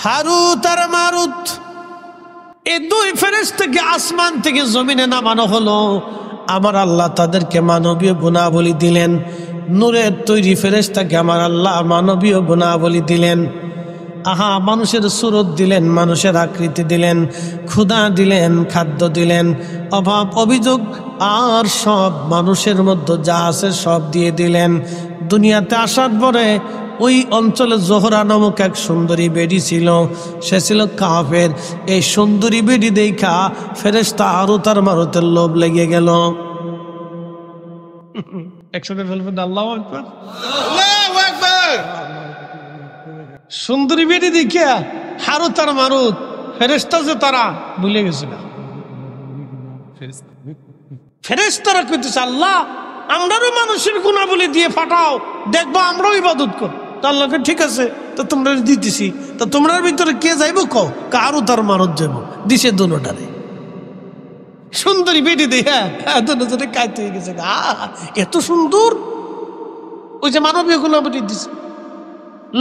হারুত আর মারুত এই দুই ফেরেশতাকে আসমান থেকে জমিনে নামানো হলো। আমার আল্লাহ তাদেরকে মানবীয় গুণাবলী দিলেন। নূরের তৈরি ফেরেশতাকে আমার আল্লাহ মানবীয় গুণাবলী দিলেন। মানুষের সুরত দিলেন, মানুষের আকৃতি দিলেন, ক্ষুধা দিলেন, খাদ্য দিলেন, অভাব অভিযোগ আর সব মানুষের মধ্যে যা আছে সব দিয়ে দিলেন। দুনিয়াতে আসার পরে ওই অঞ্চলে জোহরা নামক এক সুন্দরী বেডি ছিল, সে ছিল কাফের। এই সুন্দরী বেডি দেখা ফেরেশতা হারুত আর মারুতের লোভ লেগে গেল। একসাথে বলবেন আল্লাহু আকবার, আল্লাহু আকবার। সুন্দরী বেডি দেখা হারুত আর মারুত ফেরেশতা যে তারা ভুলে গেছিল। ফেরেশতারা কইতেছে আল্লাহ আমরাও মানুষের গুণাবলী দিয়ে ফাটাও, দেখবো আমরাও ইবাদত কর। তো আল্লাহকে ঠিক আছে, তো তোমরা দিতেছি, তো তোমরা ভিতরে কে যাইবো কও? কারু তার মারত যাবো দিছে দুটারে। সুন্দরী বেটি দেখা দুজনে কাইতে হয়ে গেছে, এত সুন্দর। ওই যে মানবীয় গুণাবলী দিছে,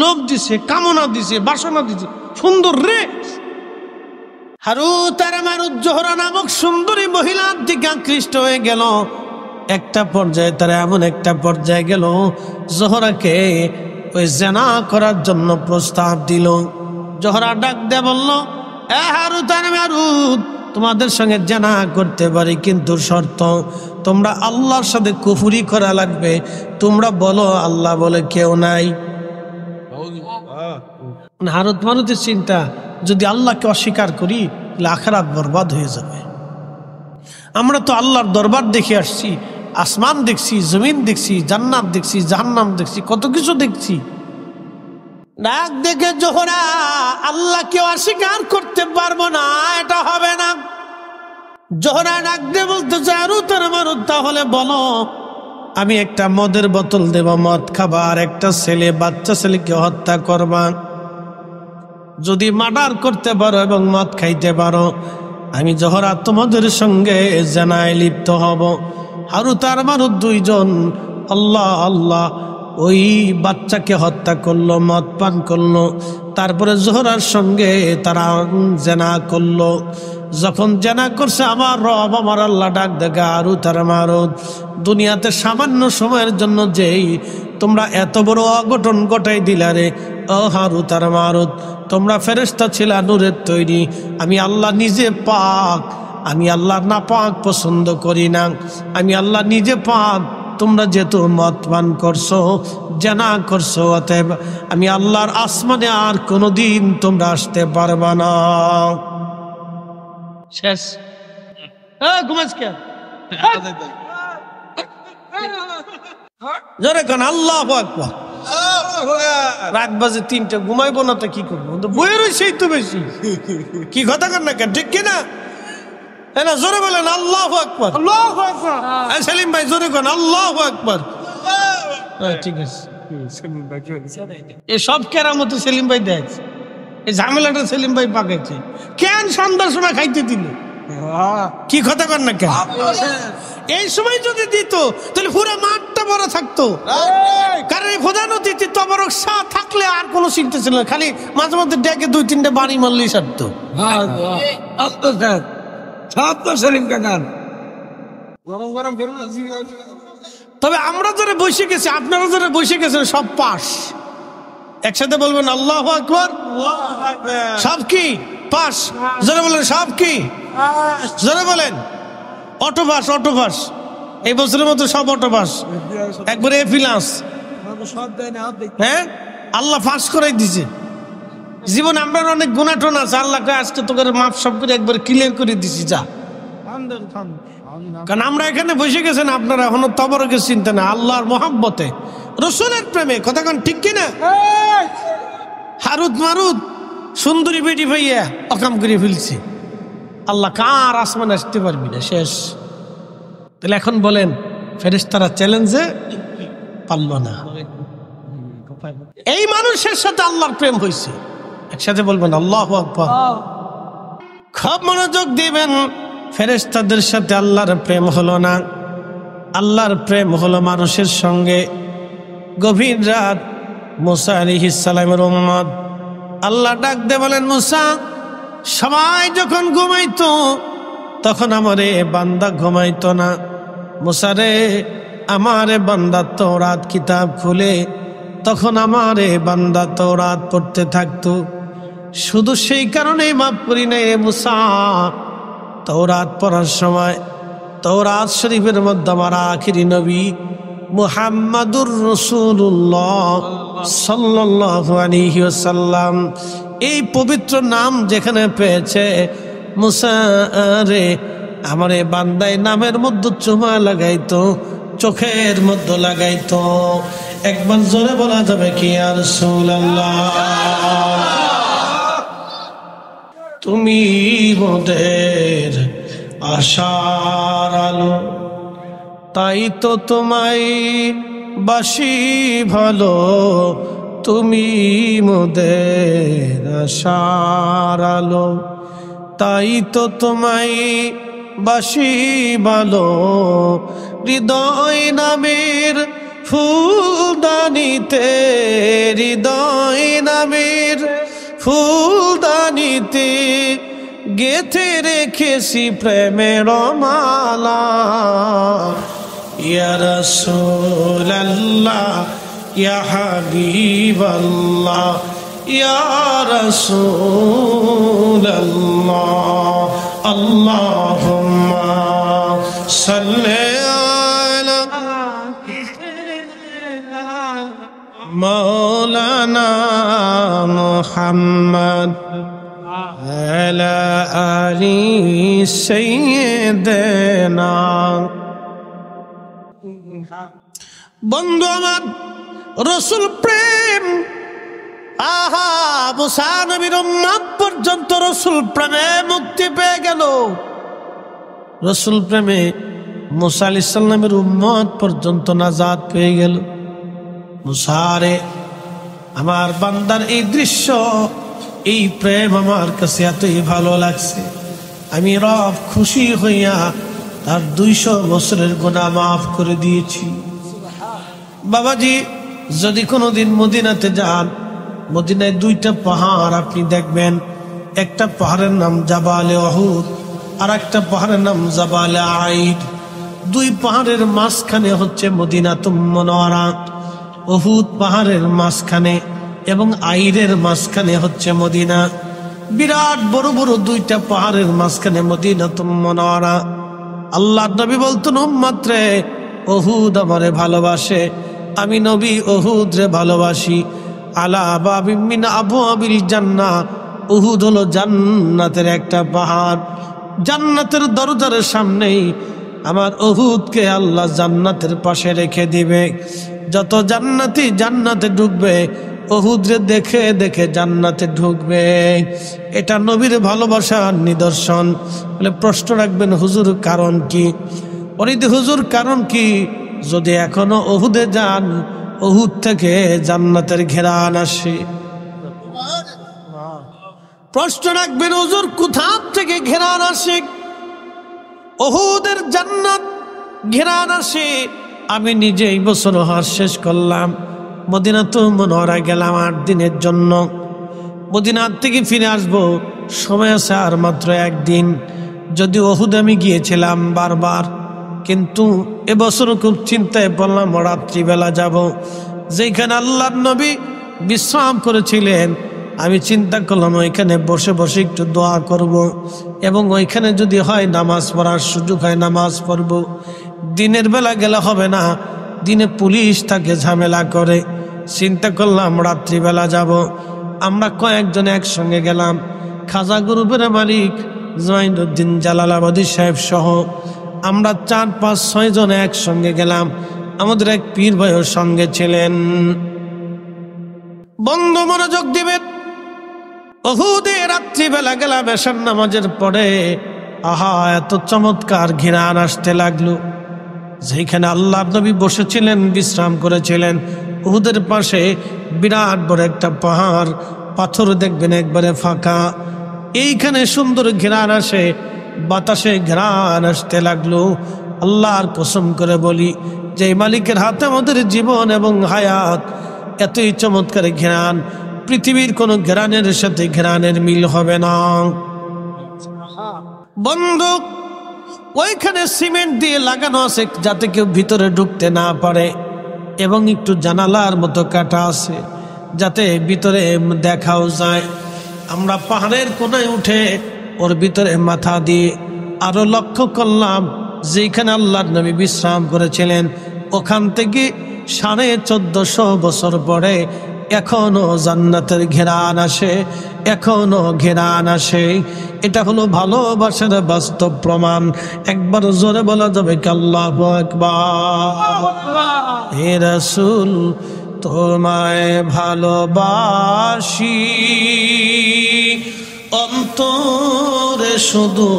লোভ দিছে, কামনা দিছে, বাসনা দিছে, সুন্দর রে। হারুত আর মারুত জোহরা নামক সুন্দরী মহিলার দিকে আকৃষ্ট হয়ে গেল। একটা পর্যায়ে তারা এমন একটা পর্যায়ে গেল, জোহরাকে ওই জেনা করার জন্য প্রস্তাব দিল। জোহরা ডাক দিয়ে বলল, হারুত আর মারুত তোমাদের সঙ্গে জেনা করতে পারি, কিন্তু শর্ত তোমরা আল্লাহর সাথে কুফরি করা লাগবে। তোমরা বলো আল্লাহ বলে কেউ নাই। হারুত মারুতের চিন্তা, যদি আল্লাহকে অস্বীকার করি তাহলে আখিরাত বরবাদ হয়ে যাবে। আমরা তো আল্লাহর দরবার দেখে আসছি, আসমান দেখছি, জমিন দেখছি, জান্নাত দেখছি, জাহান্নাম দেখছি, কত কিছু দেখছি। ডাক দেখে জোহরা আল্লাহকে অস্বীকার করতে পারবো না, এটা হবে না। জোহরা ডাক দিয়ে বলতেছে, হারুত আর মারুত তাহলে বলো, আমি একটা মদের বোতল দেব, মদ খাবা, আর একটা ছেলে, বাচ্চা ছেলেকে হত্যা করবা। যদি মার্ডার করতে পারো এবং মদ খাইতে পারো, আমি জোহরা তোমাদের সঙ্গে জানায় লিপ্ত হব। হারুত আর মারুত দুইজন আল্লাহ আল্লাহ ওই বাচ্চাকে হত্যা করলো, মদ পান করলো, তারপরে জোহরার সঙ্গে তারা জেনা করলো। যখন জেনা করছে আমার রব আমার আল্লাহ ডাক দেখা, হারুত আর মারুত দুনিয়াতে সামান্য সময়ের জন্য যেই তোমরা এত বড় অঘটন ঘটাই দিলা রে, ও হারুত আর মারুত তোমরা ফেরেশতা ছিলা নূরের তৈরি, আমি আল্লাহ নিজে পাক, আমি আল্লাহ না পাক পছন্দ করি না, আমি আল্লাহ নিজে পাক। তোমরা যেহেতু মদ পান করছো, জানা করছো, অতএব আমি আল্লাহর আসমানে আর কোনোদিন তোমরা আসতে পারবা না। শেষ। ঘুমাস কে? জোরে কোন আল্লাহু আকবার। রাত বাজে 3টা, ঘুমাইবো না তো কি করবো? বইয়ে রয়েছে তো বেশি, কি কথা কর না কেন, ঠিক কিনা? না জোরে বলেন আল্লাহু আকবার, আল্লাহু আকবার। সেলিম ভাই জোরে কোন আল্লাহু আকবার। ঠিক আছে, এই সব কেরামত সেলিম ভাই দেখছে, এই ঝামেলাটা সেলিম ভাই পাকাইছে। কেন সন্ধ্যার সময় খাইতে দিল? কি কথা কর না কেন? এই সময় যদি দিত তাহলে পুরো মাঠটা বড় থাকতো। কারণ এই প্রধান অতিথি তবরক শাহ থাকলে আর কোনো চিন্তা ছিল না, খালি মাঝে মধ্যে ডেকে 2-3টা বাড়ি মারলেই সারতো। তবে আমরা যারা বসে গেছি, আপনারা যারা বসে গেছেন সব পাস। একসাথে বলবেন আল্লাহু আকবার। সব কি পাস? যারা বলেন সব কি? যারা বলেন অটো পাস, অটো পাস। এই বছরের মতো সব অটো পাস, একবারে এ ফিলাস। হ্যাঁ, আল্লাহ পাস করাই দিছে। জীবন আমরা অনেক গুণাটন আছে, আল্লাহকে আজকে তোকে মাপ সব করে একবার ক্লিয়ার করে দিছি। যা, কারণ আমরা এখানে বসে গেছেন, আপনারা এখনো তবরকের চিন্তা না, আল্লাহর মহাব্বতে, রসুলের প্রেমে। কথা কন ঠিক কিনা? হারুত মারুত সুন্দরী বেটি ভাইয়া অকাম করে ফেলছে। আল্লাহ কার আসমান আসতে পারবি না, শেষ। তাহলে এখন বলেন ফেরেশতারা চ্যালেঞ্জে পারল না। এই মানুষের সাথে আল্লাহর প্রেম হয়েছে। একসাথে বলবেন আল্লাহু আকবার। খুব মনোযোগ দিবেন। ফেরেশতাদের সাথে আল্লাহর প্রেম হলো না, আল্লাহর প্রেম হলো মানুষের সঙ্গে। গভীর রাত, মুসা আলাইহিস সালামের উম্মত আল্লাহ ডাক দে বলেন, মুসা, সবাই যখন ঘুমাইতো তখন আমারে বান্দা ঘুমাইতো না। মুসা রে, আমারে বান্দা তওরাত কিতাব খুলে তখন আমারে বান্দা তওরাত পড়তে থাকতো। শুধু সেই কারণেই মাফ করি নাই রে মুসা, তওরাত পড়ার সময় তওরাত শরীফের মধ্যে আমার আখিরি নবী মুহাম্মাদুর রাসূলুল্লাহ সাল্লাল্লাহু আলাইহি ওয়াসাল্লাম এই পবিত্র নাম যেখানে পেয়েছে, মুসা রে আমার এই বান্দায় নামের মধ্যে চুমা লাগাইতো, চোখের মধ্যে লাগাইতো। একবার জোরে বলা যাবে কি ইয়া রাসূলুল্লাহ? তুমি মোদের আশার আলো, তাই তো তোমায় বাসি ভালো। তুমি মোদের আশার আলো, তাই তো তোমায় বাসি ভালো। হৃদয় নামের ফুলদানিতে, হৃদয় নামের ফুলদানিতে গেথে রেখেছি প্রেমের মালা। ইয়া রাসূলুল্লাহ, ইয়া হাবিবাল্লাহ, ইয়া রাসূলুল্লাহ, আল্লাহুম্মা সাল্লি আলা মাওলানা মুহাম্মদ আলা আলি সাইয়্যিদিনা। বন্ধু আমার, রসুল প্রেম, আহা, মুসা নবীর উম্মত পর্যন্ত রসুল প্রেমে মুক্তি পেয়ে গেল। রসুল প্রেমে মুসা আলাইহিস সালামের উম্মত পর্যন্ত নাজাত পেয়ে গেল। মুসা রে, আমার বান্দার এই দৃশ্য, এই প্রেম আমার কাছে এতই ভালো লাগছে, আমি রব খুশি হইয়া তার 200 বছরের গুনাহ মাফ করে দিয়েছি। বাবাজি, যদি কোনোদিন মদিনাতে যান, মদিনায় 2টা পাহাড় আপনি দেখবেন। একটা পাহাড়ের নাম জাবালে উহুদ, আর একটা পাহাড়ের নাম জাবালে আইদ। 2 পাহাড়ের মাঝখানে হচ্ছে মদিনাতুল মুনাওয়ারা। উহুদ পাহাড়ের মাঝখানে এবং আইরের মাঝখানে হচ্ছে মদিনা। বিরাট বড় বড় 2টা পাহাড়ের মাঝখানে মদিনাতুল মুনাওয়ারা। আল্লাহর নবী বলতেন, উম্মত রে, উহুদ আমারে ভালোবাসে, আমি নবী উহুদ রে ভালোবাসি। আলা বাবিম মিন আবওয়াবিল জান্নাহ, উহুদ হলো জান্নাতের একটা পাহাড়। জান্নাতের দরজার সামনেই আমার উহুদকে আল্লাহ জান্নাতের পাশে রেখে দিবে। যত জান্নাতি জান্নাতে ঢুকবে, উহুদ রে দেখে দেখে জান্নাতে ঢুকবে। এটা নবীর ভালোবাসার নিদর্শন। বলে প্রশ্ন রাখবেন, হুজুর কারণ কি? অরিদ হুজুর কারণ কি? যদি এখনো উহুদে যান, উহুদ থেকে জান্নাতের ঘেরান আসে। প্রশ্ন রাখবেন, হুজুর কোথা থেকে ঘেরান আসে? উহুদের জান্নাত ঘেরান আসে। আমি নিজেই বছর হজ শেষ করলাম, মদিনাতুল মুনাওয়ারা গেলাম 8 দিনের জন্য। মদিনার থেকে ফিরে আসবো, সময় আছে আর মাত্র 1 দিন। যদি উহুদ আমি গিয়েছিলাম বারবার, কিন্তু এবছর খুব চিন্তায় পড়লাম, রাত্রিবেলা যাব, যেখানে আল্লাহর নবী বিশ্রাম করেছিলেন। আমি চিন্তা করলাম ওইখানে বসে বসে একটু দোয়া করব, এবং ওইখানে যদি হয় নামাজ পড়ার সুযোগ হয় নামাজ পড়ব। দিনের বেলা গেলে হবে না, দিনে পুলিশ তাকে ঝামেলা করে। চিন্তা করলাম রাত্রিবেলা যাব। আমরা কয়েকজন একসঙ্গে গেলাম। খাজা গ্রুপের মালিক জয়নুদ্দিন জালালাবাদী সাহেব সহ আমরা 4, 5, 6 জন একসঙ্গে গেলাম। আমাদের এক পীর ভাইয়ের সঙ্গে ছিলেন। বন্ধু মনোযোগ দিবেন, উহুদে রাত্রিবেলা গেলাম এশার নামাজের পরে। আহা, এত চমৎকার ঘিরান আসতে লাগলো। যেখানে আল্লাহর নবী বসেছিলেন, বিশ্রাম করেছিলেন, উহুদের পাশে বিরাট বড় একটা পাহাড়, পাথর দেখবেন একবারে ফাঁকা। এইখানে সুন্দর ঘিরান আসে, বাতাসে ঘিরান আসতে লাগলো। আল্লাহর কসম করে বলি, যে মালিকের হাতে আমাদের জীবন এবং হায়াত, এতই চমৎকার ঘিরান, পৃথিবীর কোন ঘেরানের সাথে ঘেরানের মিল হবে না। বন্ধু, ওইখানে সিমেন্ট দিয়ে লাগানো আছে যাতে কেউ ভিতরে ঢুকতে না পারে, এবং একটু জানালার মতো কাটা আছে যাতে ভিতরে দেখাও যায়। আমরা পাহাড়ের কোনায় উঠে ওর ভিতরে মাথা দিয়ে আরো লক্ষ্য করলাম যেখানে আল্লাহর নবী বিশ্রাম করেছিলেন, ওখান থেকে 1450 বছর পরে এখনো জান্নাতের ঘেরান আসে, এখনো ঘেরান আসে। এটা হলো ভালোবাসার বাস্তব প্রমাণ। একবার জোরে বলা যাবে কি আল্লাহু আকবার। হে রাসূল, তোমায় ভালোবাসি অন্তরে শুধু,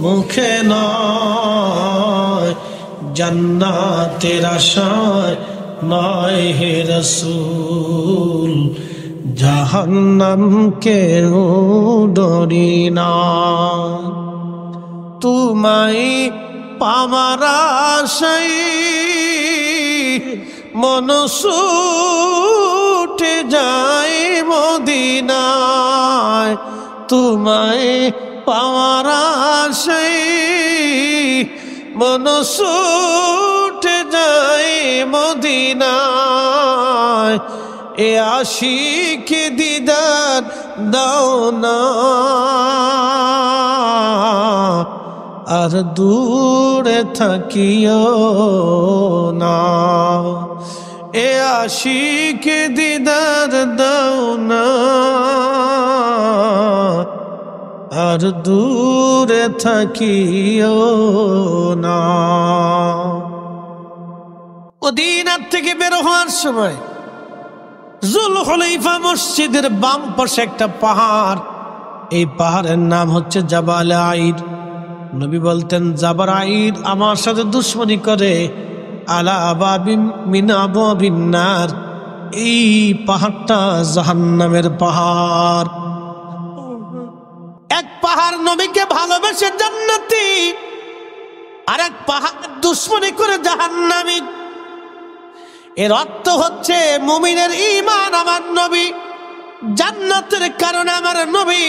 মুখে নয়, জান্নাতের আশায় নয় হে রাসূল, জাহান্নামকে ডরি না। তোমায় পাওয়ার আশায় মন ছুটে যায় মদিনায়, তোমায় পাওয়ার আশায় মন ছুটে যায় মদিনায়। এ আশিকে দিদার দাও না, আর দূরে থাকিও না। এ আশিকে দিদার দাও না, আর দূরে থাকিও না। মদিনা থেকে বের হওয়ার সময় জুলহুলাইফা মসজিদের বাম পাশে একটা পাহাড়, এই পাহাড়ের নাম হচ্ছে জাবাল আইর। নবী বলতেন, জাবাল আইর আমার সাথে দুশ্মনী করে, আলা আবাবিন মিন আবাবিন নার, এই পাহাড়টা জাহান্নামের পাহাড়। এক পাহাড় নবীকে ভালোবেসে জান্নাতি, আর এক পাহাড় দুশ্মনী করে জাহান্নামী। এর অর্থ হচ্ছে মুমিনের ঈমান আমার নবী, জান্নাতের কারণে আমার নবী।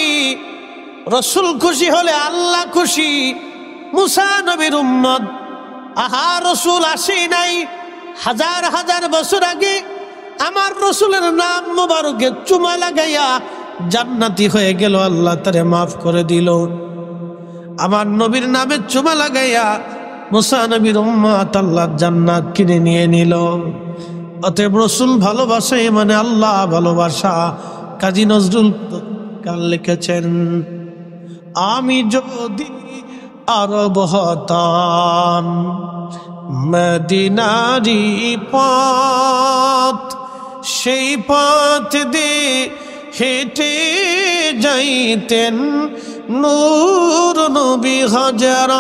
রাসূল খুশি হলে আল্লাহ খুশি। মুসা নবীর উম্মত, আহা রাসূল আসে নাই হাজার হাজার বছর আগে, আমার রাসূলের নাম মোবারকে চুমা লাগাইয়া জান্নাতি হয়ে গেল, আল্লাহ তারে মাফ করে দিল। আমার নবীর নামে চুমা লাগাইয়া মুসা নবীর উম্মত আল্লাহ জান্নাত কিনে নিয়ে নিল। অতএব রাসূল ভালোবাসা মানে আল্লাহ ভালোবাসা। কাজী নজরুল কাল লিখেছেন, আমি যদি আরব হতাম, মদিনারি পথ, সেই পথ দিয়ে হেঁটে যাইতেন নূর নবী হযরত,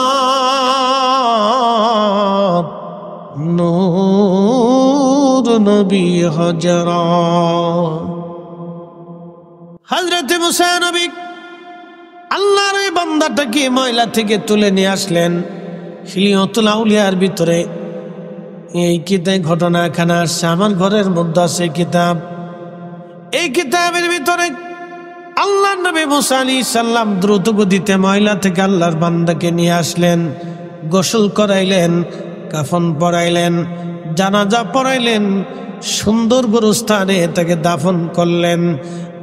নূর নবী হযরত। হযরত মুসা নবী আল্লাহর এই বান্দাটাকে ময়লা থেকে তুলে নিয়ে আসলেন হিলিয়াতুল আউলিয়ার ভিতরে। এই কিতাব ঘটনা এখানে আসছে, আমার ঘরের মধ্যে আছে কিতাব। এই কিতাবের ভিতরে আল্লাহ নবী মুসা আলাইহিস সালাম দ্রুত গতিতে ময়লা থেকে আল্লাহর বান্দাকে নিয়ে আসলেন, গোসল করাইলেন, কাফন পরাইলেন, জানাজা পড়াইলেন, সুন্দর গুরুস্থানে তাকে দাফন করলেন।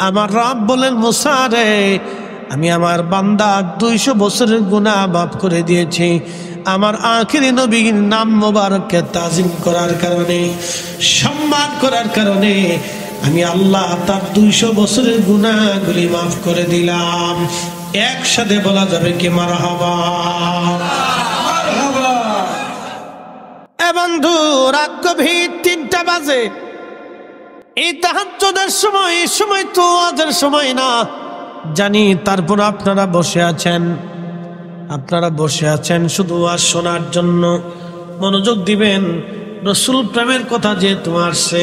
আমার রব বলেন, মুসা রে, আমি আমার বান্দা 200 বছরের গুনাহ মাফ করে দিয়েছি। আমার আখিরি নবীর নাম মোবারককে তাজিম করার কারণে, সম্মান করার কারণে আমি আল্লাহ তার 200 বছরের গুনাহগুলি মাফ করে দিলাম। একসাথে বলা যাবে কি মারহাবা। এ বন্ধু, রাত গভীর 3টা বাজে। এই তাহাজ্জুদের সময়, এই সময় তো ওয়াজের সময় না জানি, তারপর আপনারা বসে আছেন, আপনারা বসে আছেন শুধু ওয়াজ শোনার জন্য। মনোযোগ দিবেন, রাসূল প্রেমের কথা যেহেতু আসছে,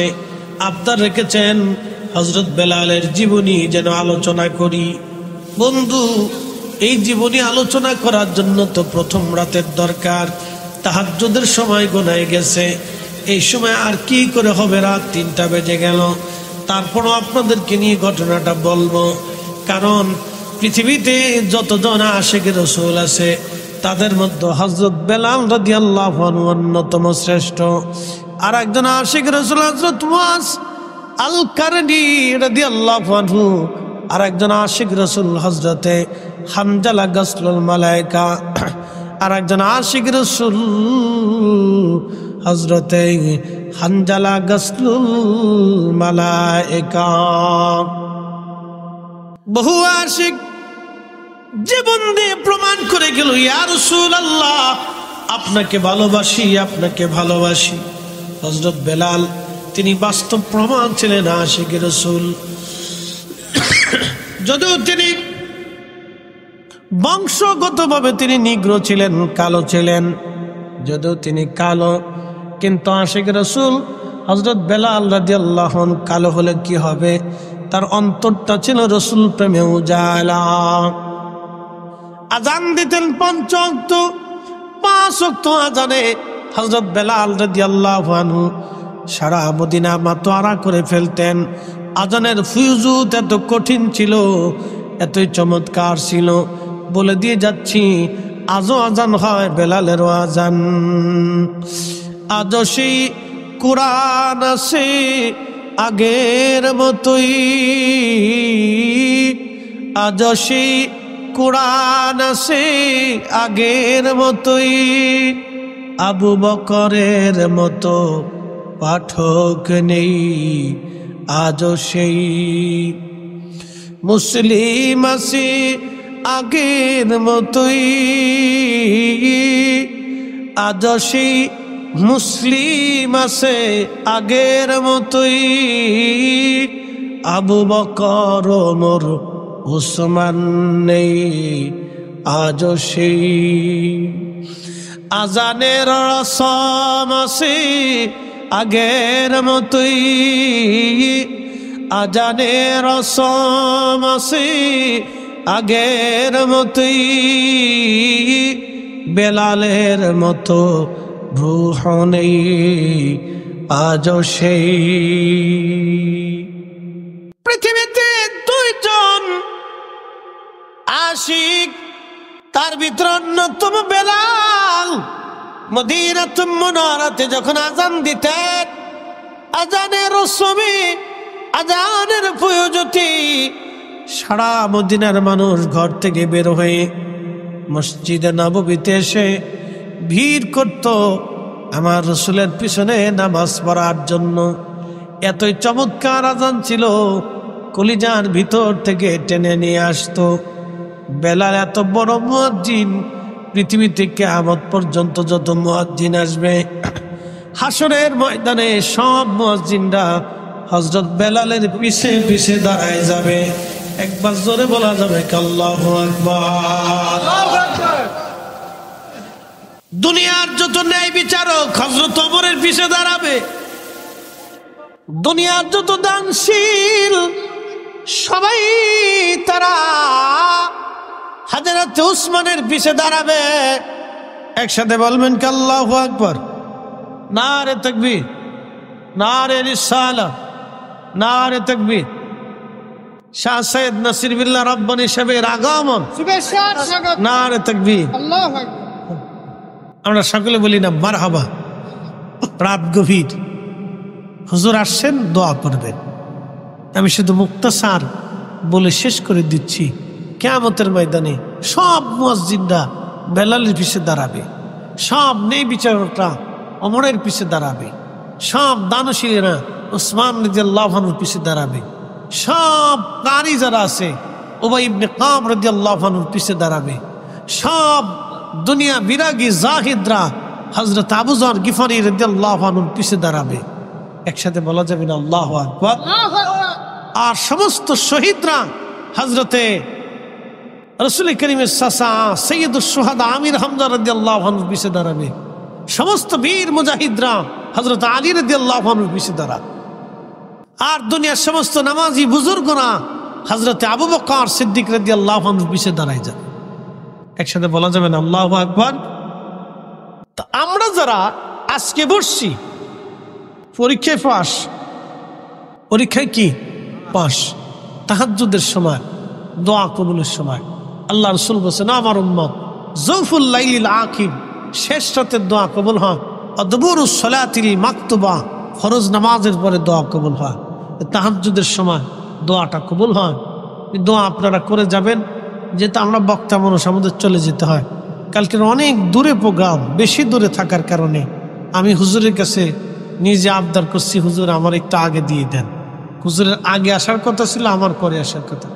আবদার রেখেছেন হযরত বেলালের জীবনী যেন আলোচনা করি। বন্ধু, এই জীবনী আলোচনা করার জন্য তো প্রথম রাতের দরকার। তাহাজ্জুদের সময় গোনায় গেছে, এই সময় আর কি করে হবে? রাত 3টা বেজে গেল। তারপরও আপনাদেরকে নিয়ে ঘটনাটা বলবো, কারণ পৃথিবীতে যতজন আশিক রাসূল আছে তাদের মধ্যে হযরত বেলাল রাদিয়াল্লাহু আনহু অন্যতম শ্রেষ্ঠ। আর একজন আশিক রাসূল হযরত মুআজ আল কারনি রাদিয়াল্লাহু আনহু, আর একজন আশিক রাসূল হযরতে হানজালা গাসলুল মালায়েকা, আর একজন আশিক রাসূল হযরতে হানজালা গাসলুল মালায়েকা। বহু আশিক জীবন দিয়ে প্রমাণ করে গেল, ইয়া রাসূলুল্লাহ আপনাকে ভালোবাসি, আপনাকে ভালোবাসি। হযরত বেলাল তিনি বাস্তব প্রমাণ ছিলেন আশিক রাসূল। যদিও তিনি বংশগতভাবে তিনি নিগ্র ছিলেন, কালো ছিলেন, যদিও তিনি কালো, কিন্তু আশিক রাসূল হযরত বেলাল রাদিয়াল্লাহু আনহু কালো হলে কি হবে, তার অন্তরটা ছিল রাসূল প্রেমে উজালা। আজান দিতেন 5 ওয়াক্ত, 5 ওয়াক্ত আজানে হযরত বেলাল রাদিয়াল্লাহু আনহু সারা মদিনা মাতোয়ারা করে ফেলতেন। আজানের ফুয়ুজুত এত কঠিন ছিল, এতই চমৎকার ছিল, বলে দিয়ে যাচ্ছি আজও আজান হয় বেলালেরও আজান। আজও সেই কোরআন আছে আগের মতোই, আজও সেই কোরআন আছে আগের মতোই, আবু বকরের মতো পাঠক নেই আজও সেই, মুসলিম আছে আগের মতোই, আজও সেই মুসলিম আছে আগের মতোই, আবু বকর ওমর উসমান নেই আজও সেই, আজানের রসম আছে আগের মতোই, আজানের রসম আছে আগের মতোই, বেলালের মতো রূহ নেই আজও সেই। পৃথিবীতে 2 জন আশিক, তার ভিতর অন্যতম বেলাল। মদিনাতুল মুনাওয়ারাতে যখন আজান দিতেন, আজানের রসমে, আজানের প্রয়োজনে সারা মদিনার মানুষ ঘর থেকে বের হয়ে মসজিদে নববীতে এসে ভিড় করত আমার রাসূলের পিছনে নামাজ পড়ার জন্য। এতই চমৎকার আজান ছিল, কলিজার ভিতর থেকে টেনে নিয়ে আসতো। বেলাল এত বড় মুয়াজ্জিন, পৃথিবীতে কিয়ামত পর্যন্ত যত মুয়াজ্জিন আসবে, হাসরের ময়দানে সব মুয়াজ্জিনরা হযরত বেলালের পিছে পিছে দাঁড়ায় যাবে। একবার জোরে বলা যাবে আল্লাহু আকবার। দুনিয়ার যত ন্যায় বিচারক হযরত ওমরের পিছে দাঁড়াবে, দুনিয়ার যত দানশীল সবাই তারা হযরত উসমানের পিছে দাঁড়াবে। একসাথে বলবেন কি আল্লাহু আকবার। নারে তাকবীর, নারে রিসালাত, নারে তাকবীর। শাহ সৈয়দ নাসির বিল্লাহ রাব্বানী সাহেবের আগমন, নারে তাকবীর, আল্লাহু আকবার। আমরা সকলে বলি না মারহাবা। রাত গভীর, হুজুর আসছেন, দোয়া করবেন। আমি শুধু মুক্তাসার বলে শেষ করে দিচ্ছি, কিয়ামতের ময়দানে সব মুয়াজ্জিনরা বেলালের পিছে দাঁড়াবে, সব নেই বিচারকরা ওমরের পিছে দাঁড়াবে, সব দানশীলেরা উসমান রাদিয়াল্লাহু আনহুর পিছে দাঁড়াবে, সব কারি যারা আছে উবাই ইবনে কাব রাদিয়াল্লাহু আনহুর পিছে দাঁড়াবে, সব দুনিয়া বিরাগী জাহিদরা হযরত আবু যর গিফারি রাদিয়াল্লাহু আনহুর পিছে দাঁড়াবে। একসাথে বলা যাবে না আল্লাহু আকবার। আর সমস্ত শহীদরা হযরতে রাসূল করিমের চাচা সৈয়দুস শুহাদা আমির হামজা রাদিয়াল্লাহু আনহুর পিছে দাঁড়াবে। সমস্ত বীর মুজাহিদরা হযরত আলী রাদিয়াল্লাহু আনহুর পিছে দাঁড়াবে। আর দুনিয়ার সমস্ত নামাজি বুজুর্গরা হযরতে আবু বকর সিদ্দিক রাদিয়াল্লাহু আনহুর পিছে দাঁড়ায় যাবে। একসাথে বলা যাবে না আল্লাহু আকবার। তো আমরা যারা আজকে বসছি, পরীক্ষায় পাস, পরীক্ষায় কি পাস। তাহাজ্জুদের সময়, দোয়া কবুলের সময় আল্লাহ রসুল বলছেন, আমার উম্মত জৌফুল লাইলিল আখির, শেষ রাতের দোয়া কবুল হয়। অদবুরুস সালাতিল মাকতুবা, ফরজ নামাজের পরে দোয়া কবুল হয়। তাহাজ্জুদের সময় দোয়াটা কবুল হয়। দোয়া আপনারা করে যাবেন, যেহেতু আমরা বক্তা মানুষ, আমাদের চলে যেতে হয়। কালকের অনেক দূরে প্রোগ্রাম, বেশি দূরে থাকার কারণে আমি হুজুরের কাছে নিজে আবদার করছি, হুজুর আমার একটু আগে দিয়ে দেন। হুজুরের আগে আসার কথা ছিল, আমার পরে আসার কথা।